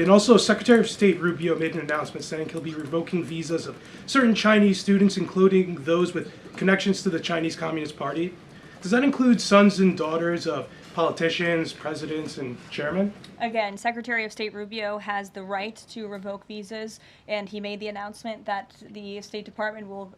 And also, Secretary of State Rubio made an announcement saying he'll be revoking visas of certain Chinese students, including those with connections to the Chinese Communist Party. Does that include sons and daughters of politicians, presidents, and chairmen? Again, Secretary of State Rubio has the right to revoke visas, and he made the announcement that the State Department will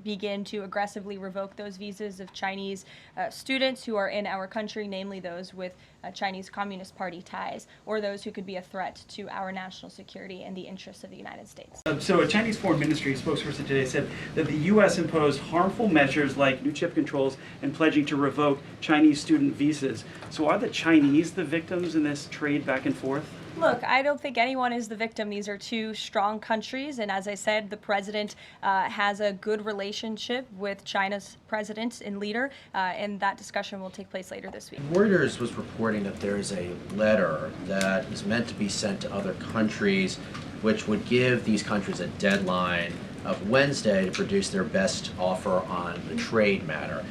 begin to aggressively revoke those visas of Chinese students who are in our country, namely those with Chinese Communist Party ties, or those who could be a threat to our national security and the interests of the United States. So a Chinese Foreign Ministry spokesperson today said that the U.S. imposed harmful measures like new chip controls and pledging to revoke Chinese student visas. So are the Chinese the victims in this trade back and forth? Look, I don't think anyone is the victim. These are two strong countries, and as I said, the president has a good relationship with China's president and leader, and that discussion will take place later this week. Reuters was reporting that there is a letter that is meant to be sent to other countries, which would give these countries a deadline of Wednesday to produce their best offer on the trade matter.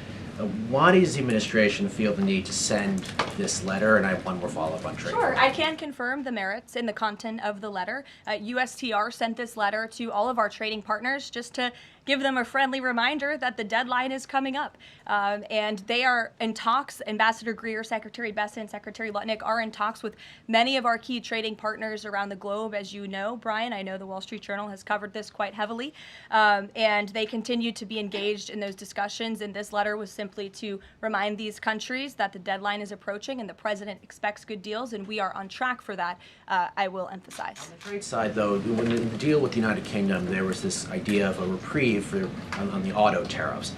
Why does the administration feel the need to send this letter? And I have one more follow-up on trade. Sure, I can confirm the merits and the content of the letter. USTR sent this letter to all of our trading partners just to give them a friendly reminder that the deadline is coming up. And they are in talks. Ambassador Greer, Secretary Bessent, Secretary Lutnick are in talks with many of our key trading partners around the globe. As you know, Brian, I know the Wall Street Journal has covered this quite heavily. And they continue to be engaged in those discussions. And this letter was simply to remind these countries that the deadline is approaching and the president expects good deals, and we are on track for that, I will emphasize. On the trade side, though, when the deal with the United Kingdom, there was this idea of a reprieve on the auto tariffs.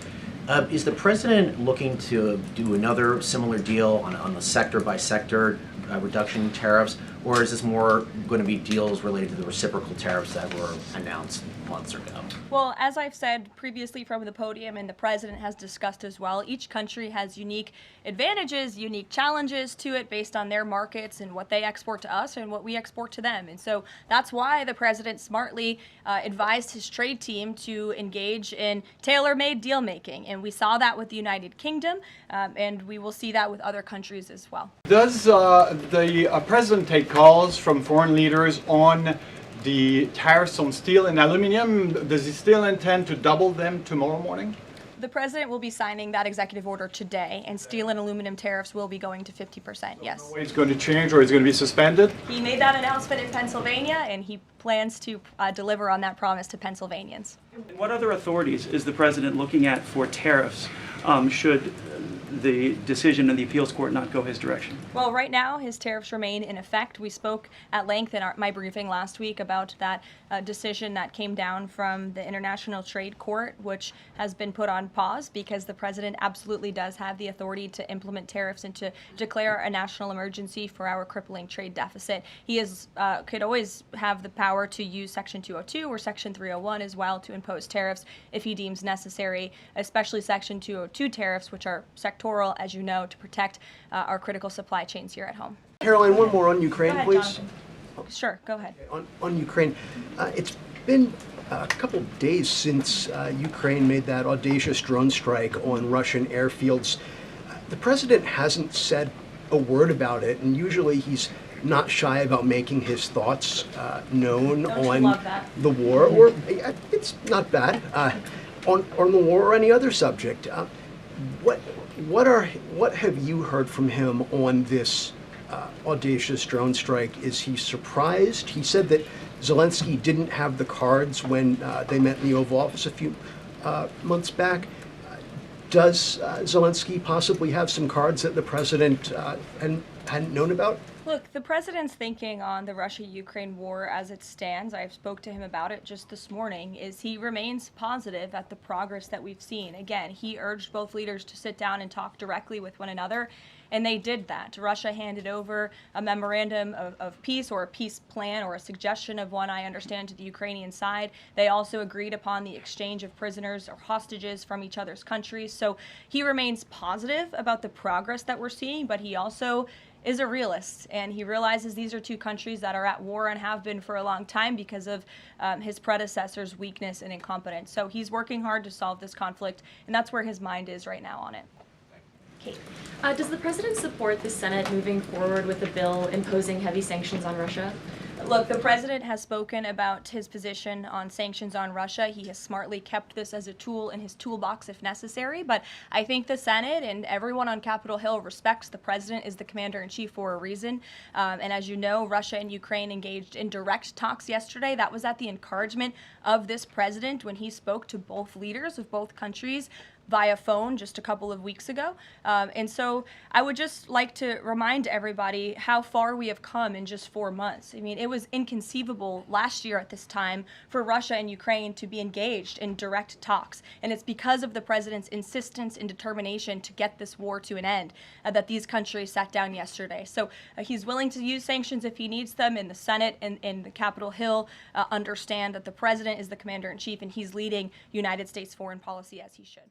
Is the president looking to do another similar deal on the sector-by-sector reduction in tariffs, or is this more going to be deals related to the reciprocal tariffs that were announced months ago? Well, as I've said previously from the podium, and the president has discussed as well, each country has unique advantages, unique challenges to it based on their markets and what they export to us and what we export to them. And so that's why the president smartly advised his trade team to engage in tailor-made deal making. And we saw that with the United Kingdom, and we will see that with other countries as well. Does the president take calls from foreign leaders on the tariffs on steel and aluminum? Does he still intend to double them tomorrow morning? The president will be signing that executive order today, and steel and aluminum tariffs will be going to 50%, yes. No way it's going to change, or it's going to be suspended? He made that announcement in Pennsylvania, and he plans to deliver on that promise to Pennsylvanians. What other authorities is the president looking at for tariffs should the decision in the appeals court not go his direction? Well, right now, his tariffs remain in effect. We spoke at length in my briefing last week about that decision that came down from the International Trade Court, which has been put on pause because the president absolutely does have the authority to implement tariffs and to declare a national emergency for our crippling trade deficit. He could always have the power to use Section 202 or Section 301 as well to impose tariffs if he deems necessary, especially Section 202 tariffs, which are sectoral, as you know, to protect our critical supply chains here at home. Caroline, one more on Ukraine, Go ahead, please. Jonathan. Sure, go ahead. On Ukraine, it's been a couple of days since Ukraine made that audacious drone strike on Russian airfields. The president hasn't said a word about it, and usually he's not shy about making his thoughts known on the war, or it's not bad, on the war or any other subject. What have you heard from him on this audacious drone strike? Is he surprised? He said that Zelensky didn't have the cards when they met in the Oval Office a few months back. Does Zelensky possibly have some cards that the president hadn't known about? Look, the president's thinking on the Russia-Ukraine war as it stands, I spoke to him about it just this morning, is he remains positive at the progress that we've seen. Again, he urged both leaders to sit down and talk directly with one another, and they did that. Russia handed over a memorandum of peace, or a peace plan, or a suggestion of one, I understand, to the Ukrainian side. They also agreed upon the exchange of prisoners or hostages from each other's countries. So he remains positive about the progress that we're seeing, but he also is a realist, and he realizes these are two countries that are at war and have been for a long time because of his predecessor's weakness and incompetence. So he's working hard to solve this conflict, and that's where his mind is right now on it. Kate. Does the president support the Senate moving forward with a bill imposing heavy sanctions on Russia? Look, the president has spoken about his position on sanctions on Russia. He has smartly kept this as a tool in his toolbox if necessary. But I think the Senate and everyone on Capitol Hill respects the president is the commander-in-chief for a reason. And as you know, Russia and Ukraine engaged in direct talks yesterday. That was at the encouragement of this president when he spoke to both leaders of both countries via phone just a couple of weeks ago. And so I would just like to remind everybody how far we have come in just 4 months. I mean, it was inconceivable last year at this time for Russia and Ukraine to be engaged in direct talks. And it's because of the president's insistence and determination to get this war to an end that these countries sat down yesterday. So he's willing to use sanctions if he needs them, and the Senate and the Capitol Hill understand that the president is the commander-in-chief and he's leading United States foreign policy as he should.